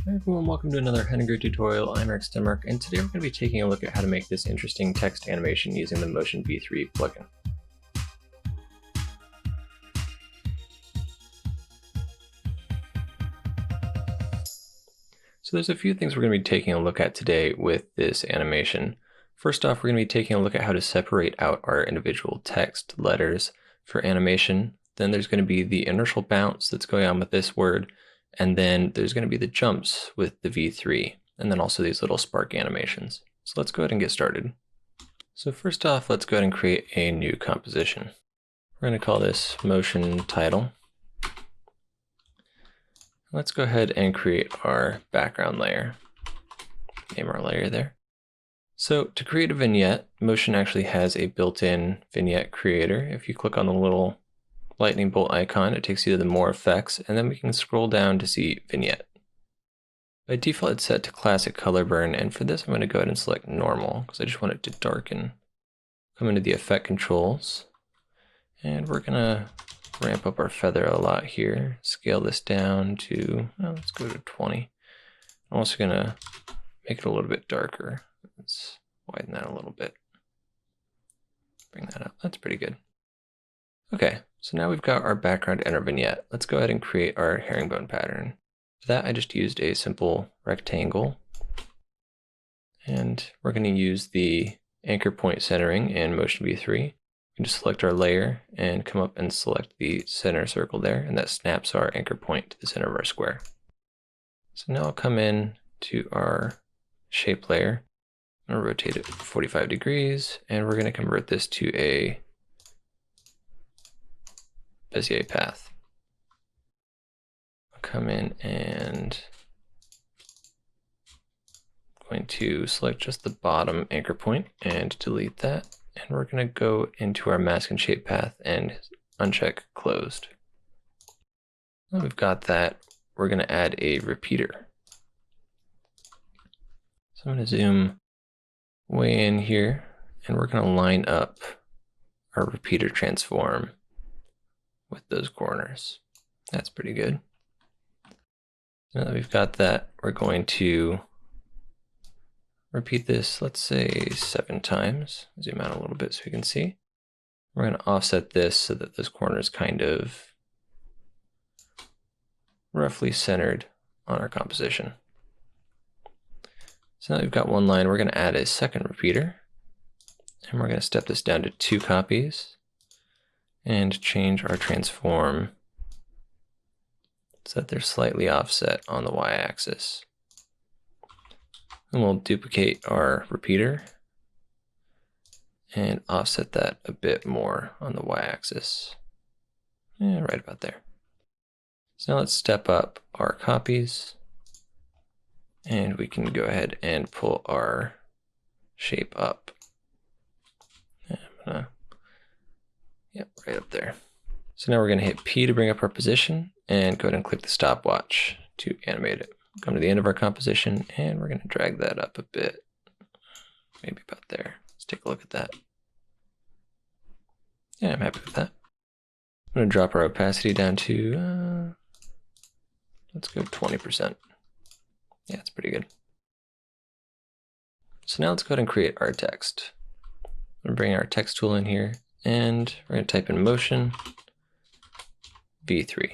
Hi everyone, welcome to another Henninger tutorial. I'm Eric Stenmark, and today we're going to be taking a look at how to make this interesting text animation using the Motion V3 plugin. So there's a few things we're going to be taking a look at today with this animation. First off, we're going to be taking a look at how to separate out our individual text letters for animation. Then there's going to be the inertial bounce that's going on with this word, and then there's going to be the jumps with the V3, and then also these little spark animations. So let's go ahead and get started. So first off, let's go ahead and create a new composition. We're going to call this motion title. Let's go ahead and create our background layer. Name our layer there. So to create a vignette, Motion actually has a built-in vignette creator. If you click on the little lightning bolt icon, it takes you to the more effects, and then we can scroll down to see vignette. By default, it's set to classic color burn, and for this I'm going to go ahead and select normal because I just want it to darken. Come into the effect controls, and we're going to ramp up our feather a lot here. Scale this down to, let's go to 20. I'm also going to make it a little bit darker. Let's widen that a little bit. Bring that up. That's pretty good. Okay, so now we've got our background and our vignette. Let's go ahead and create our herringbone pattern. For that, I just used a simple rectangle. And we're going to use the anchor point centering in Motion V3. We can just select our layer and come up and select the center circle there, and that snaps our anchor point to the center of our square. So now I'll come in to our shape layer. I'm going to rotate it 45 degrees, and we're going to convert this to a Bezier path. I'll come in and I'm going to select just the bottom anchor point and delete that. And we're going to go into our mask and shape path and uncheck closed. Now we've got that, we're going to add a repeater. So I'm going to zoom way in here, and we're going to line up our repeater transform with those corners. That's pretty good. Now that we've got that, we're going to repeat this, let's say 7 times. Zoom out a little bit so we can see. We're going to offset this so that those corners kind of roughly centered on our composition. So now we've got one line, we're going to add a second repeater, and we're going to step this down to 2 copies and change our transform so that they're slightly offset on the y-axis. And we'll duplicate our repeater and offset that a bit more on the y-axis. Yeah, right about there. So now let's step up our copies, and we can go ahead and pull our shape up. Yep, right up there. So now we're going to hit P to bring up our position and go ahead and click the stopwatch to animate it. Come to the end of our composition, and we're going to drag that up a bit, maybe about there. Let's take a look at that. Yeah, I'm happy with that. I'm going to drop our opacity down to, let's go 20%. Yeah, it's pretty good. So now let's go ahead and create our text. I'm going to bring our text tool in here, and we're going to type in motion V3.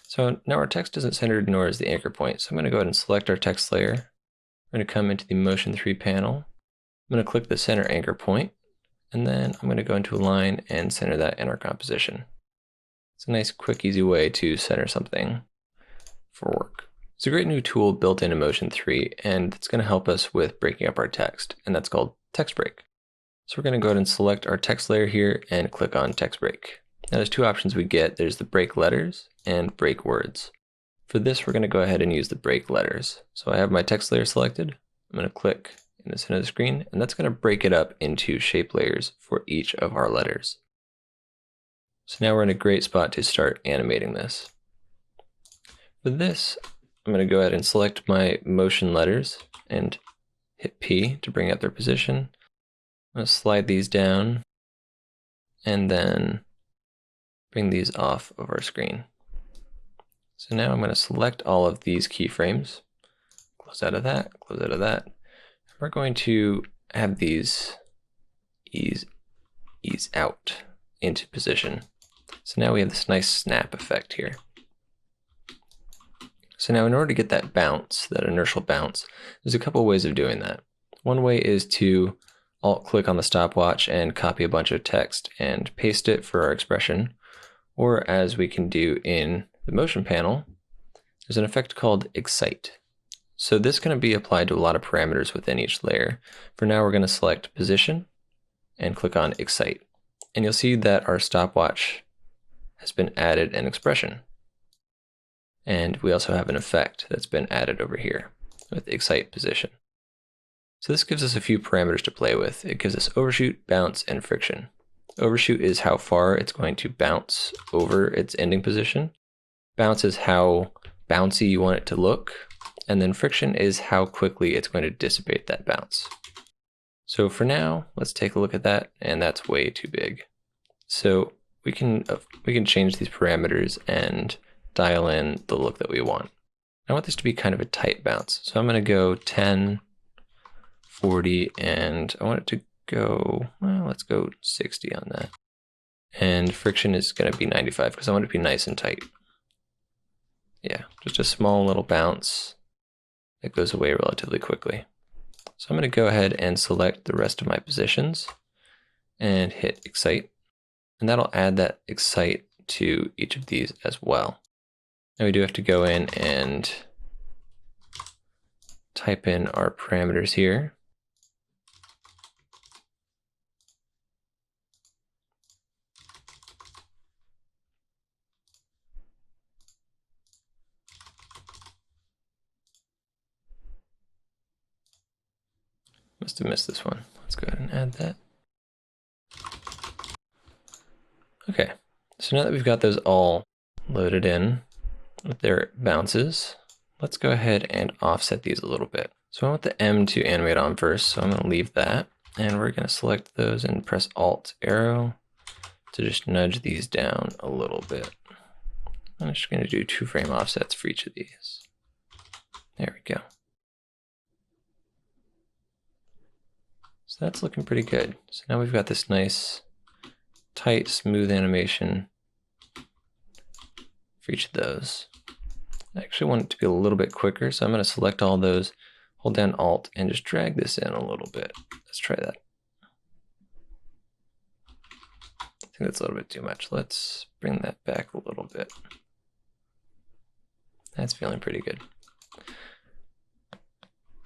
So now our text isn't centered, nor is the anchor point. So I'm going to go ahead and select our text layer. We're going to come into the Motion 3 panel. I'm going to click the center anchor point, and then I'm going to go into a line and center that in our composition. It's a nice, quick, easy way to center something for work. It's a great new tool built into Motion 3, and it's going to help us with breaking up our text, and that's called Text Break. So we're going to go ahead and select our text layer here and click on Text Break. Now there's 2 options we get. There's the break letters and break words. For this, we're going to go ahead and use the break letters. So I have my text layer selected. I'm going to click in the center of the screen, and that's going to break it up into shape layers for each of our letters. So now we're in a great spot to start animating this. For this, I'm going to go ahead and select my motion letters and hit P to bring up their position. I'm going to slide these down and then bring these off of our screen. So now I'm going to select all of these keyframes, close out of that, close out of that. We're going to have these ease out into position. So now we have this nice snap effect here. So now in order to get that bounce, that inertial bounce, there's a couple ways of doing that. One way is to alt-click on the stopwatch and copy a bunch of text and paste it for our expression. Or as we can do in the motion panel, there's an effect called excite. So this is going to be applied to a lot of parameters within each layer. For now, we're going to select position and click on excite. And you'll see that our stopwatch has been added an expression. And we also have an effect that's been added over here with excite position. So this gives us a few parameters to play with. It gives us overshoot, bounce, and friction. Overshoot is how far it's going to bounce over its ending position. Bounce is how bouncy you want it to look. And then friction is how quickly it's going to dissipate that bounce. So for now, let's take a look at that, and that's way too big. So we can change these parameters and dial in the look that we want. I want this to be kind of a tight bounce. So I'm going to go 10, 40, and I want it to go, well, let's go 60 on that. And friction is going to be 95 because I want it to be nice and tight. Yeah, just a small little bounce that goes away relatively quickly. So I'm going to go ahead and select the rest of my positions and hit excite. And that'll add that excite to each of these as well. Now we do have to go in and type in our parameters here. Must have missed this one. Let's go ahead and add that. Okay, so now that we've got those all loaded in with their bounces, let's go ahead and offset these a little bit. So I want the M to animate on first, so I'm going to leave that. And we're going to select those and press Alt arrow to just nudge these down a little bit. I'm just going to do 2 frame offsets for each of these. There we go. So that's looking pretty good. So now we've got this nice, tight, smooth animation for each of those. I actually want it to be a little bit quicker, so I'm going to select all those, hold down Alt, and just drag this in a little bit. Let's try that. I think that's a little bit too much. Let's bring that back a little bit. That's feeling pretty good.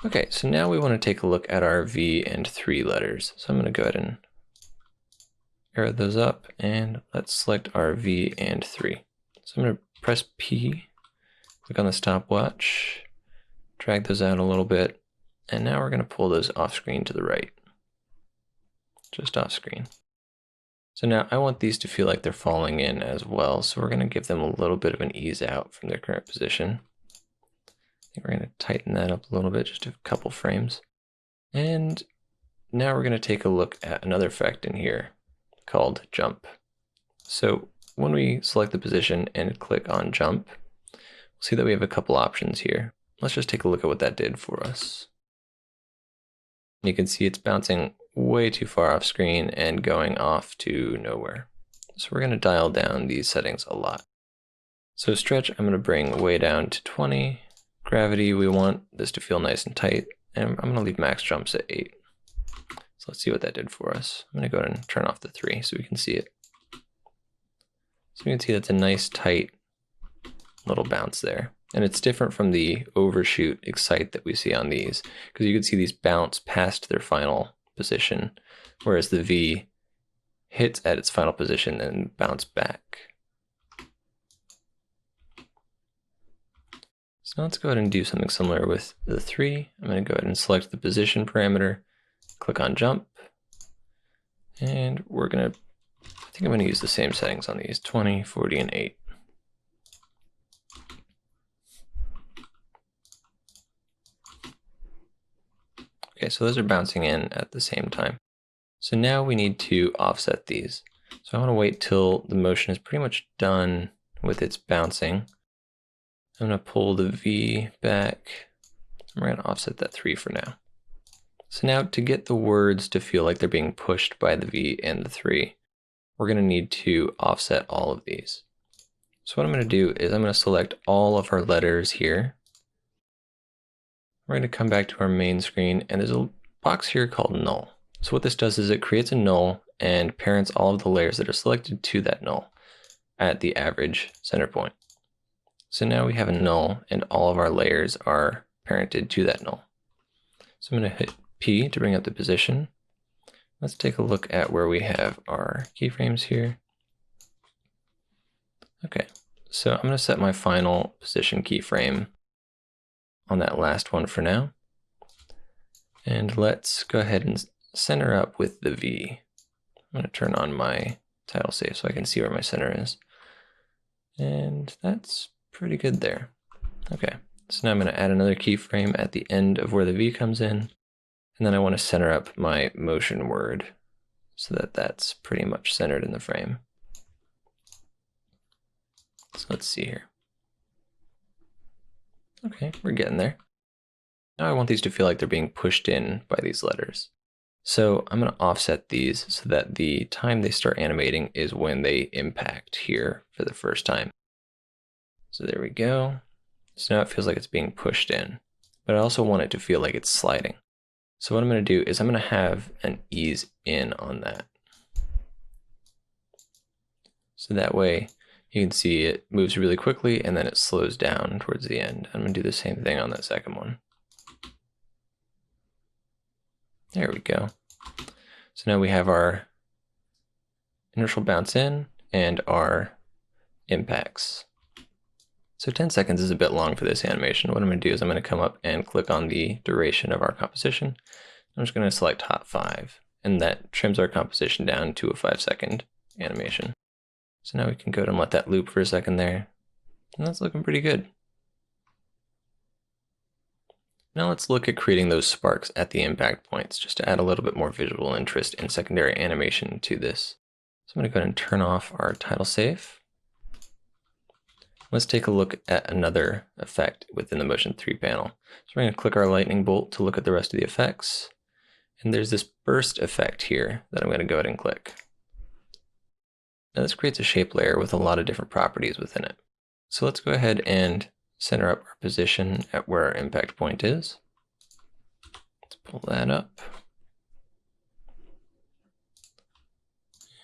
Okay, so now we want to take a look at our V and 3 letters. So I'm going to go ahead and arrow those up, and let's select our V and 3. So I'm going to press P, click on the stopwatch, drag those out a little bit, and now we're going to pull those off screen to the right. Just off screen. So now I want these to feel like they're falling in as well, so we're going to give them a little bit of an ease out from their current position. I think we're going to tighten that up a little bit, just a couple frames. And now we're going to take a look at another effect in here called jump. So when we select the position and click on jump, we'll see that we have a couple options here. Let's just take a look at what that did for us. You can see it's bouncing way too far off screen and going off to nowhere. So we're going to dial down these settings a lot. So stretch, I'm going to bring way down to 20. Gravity, we want this to feel nice and tight, and I'm going to leave max jumps at 8. So let's see what that did for us. I'm going to go ahead and turn off the 3 so we can see it. So you can see that's a nice tight little bounce there. And it's different from the overshoot excite that we see on these, because you can see these bounce past their final position, whereas the V hits at its final position and bounce back. So now let's go ahead and do something similar with the 3. I'm going to go ahead and select the position parameter, click on jump, and we're going to, I think I'm going to use the same settings on these, 20, 40, and 8. Okay, so those are bouncing in at the same time. So now we need to offset these. So I want to wait till the motion is pretty much done with its bouncing. I'm going to pull the V back. We're going to offset that 3 for now. So now to get the words to feel like they're being pushed by the V and the 3, we're going to need to offset all of these. So what I'm going to do is I'm going to select all of our letters here. We're going to come back to our main screen, and there's a box here called null. So what this does is it creates a null and parents all of the layers that are selected to that null at the average center point. So now we have a null and all of our layers are parented to that null. So I'm going to hit P to bring up the position. Let's take a look at where we have our keyframes here. Okay, so I'm going to set my final position keyframe on that last one for now. And let's go ahead and center up with the V. I'm going to turn on my title safe so I can see where my center is. And that's pretty good there. Okay, so now I'm going to add another keyframe at the end of where the V comes in. And then I want to center up my motion word so that that's pretty much centered in the frame. So let's see here. Okay, we're getting there. Now I want these to feel like they're being pushed in by these letters. So I'm going to offset these so that the time they start animating is when they impact here for the first time. So there we go. So now it feels like it's being pushed in, but I also want it to feel like it's sliding. So what I'm going to do is I'm going to have an ease in on that. So that way you can see it moves really quickly and then it slows down towards the end. I'm going to do the same thing on that second one. There we go. So now we have our inertial bounce in and our impacts. So 10 seconds is a bit long for this animation. What I'm going to do is I'm going to come up and click on the duration of our composition. I'm just going to select hot 5, and that trims our composition down to a 5-second animation. So now we can go ahead and let that loop for a second there, and that's looking pretty good. Now let's look at creating those sparks at the impact points, just to add a little bit more visual interest and secondary animation to this. So I'm going to go ahead and turn off our title safe. Let's take a look at another effect within the Motion 3 panel. So we're going to click our lightning bolt to look at the rest of the effects. And there's this burst effect here that I'm going to go ahead and click. Now this creates a shape layer with a lot of different properties within it. So let's go ahead and center up our position at where our impact point is. Let's pull that up.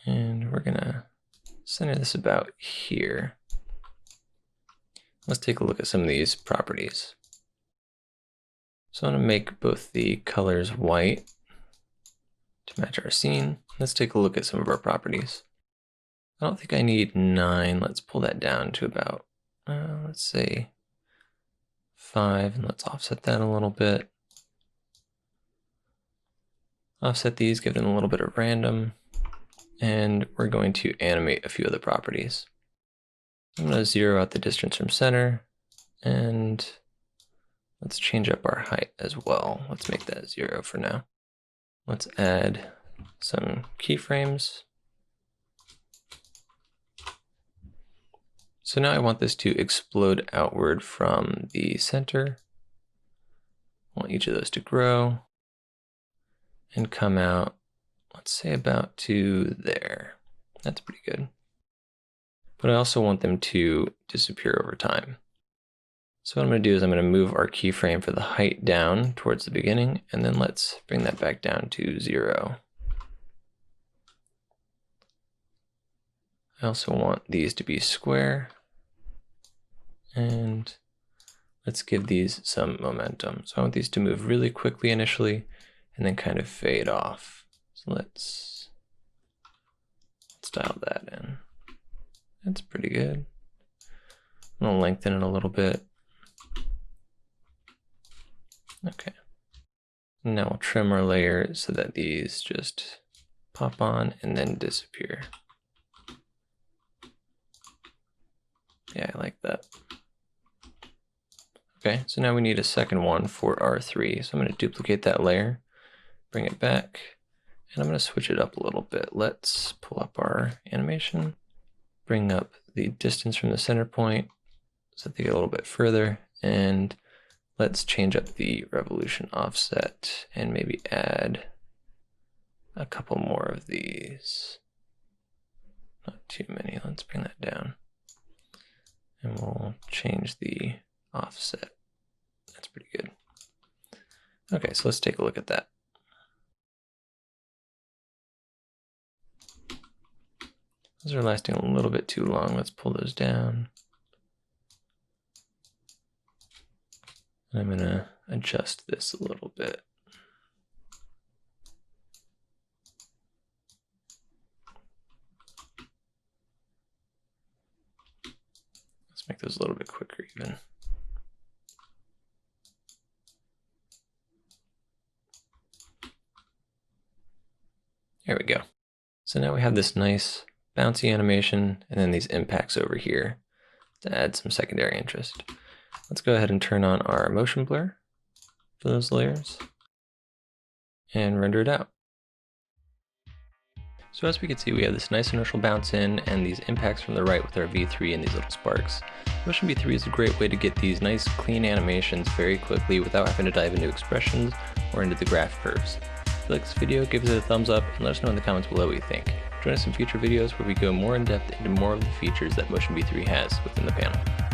And we're going to center this about here. Let's take a look at some of these properties. So I'm going to make both the colors white to match our scene. Let's take a look at some of our properties. I don't think I need 9. Let's pull that down to about, let's say 5, and let's offset that a little bit. Offset these, give them a little bit of random, and we're going to animate a few of the properties. I'm going to zero out the distance from center, and let's change up our height as well. Let's make that 0 for now. Let's add some keyframes. So now I want this to explode outward from the center. I want each of those to grow and come out, let's say about to there. That's pretty good. But I also want them to disappear over time. So what I'm going to do is I'm going to move our keyframe for the height down towards the beginning, and then let's bring that back down to 0. I also want these to be square, and let's give these some momentum. So I want these to move really quickly initially, and then kind of fade off. So let's dial that in. That's pretty good. I'm going to lengthen it a little bit. Okay. Now we'll trim our layers so that these just pop on and then disappear. Yeah, I like that. Okay, so now we need a second one for R3. So I'm going to duplicate that layer, bring it back, and I'm going to switch it up a little bit. Let's pull up our animation, bring up the distance from the center point, set the a little bit further, and let's change up the revolution offset and maybe add a couple more of these. Not too many. Let's bring that down. And we'll change the offset. That's pretty good. Okay, so let's take a look at that. Those are lasting a little bit too long. Let's pull those down. And I'm gonna adjust this a little bit. Let's make those a little bit quicker even. There we go. So now we have this nice bouncy animation and then these impacts over here to add some secondary interest. Let's go ahead and turn on our motion blur for those layers and render it out. So as we can see, we have this nice initial bounce in and these impacts from the right with our V3 and these little sparks. Motion V3 is a great way to get these nice clean animations very quickly without having to dive into expressions or into the graph curves. If you like this video, give it a thumbs up and let us know in the comments below what you think. Join us in future videos where we go more in depth into more of the features that Motion V3 has within the panel.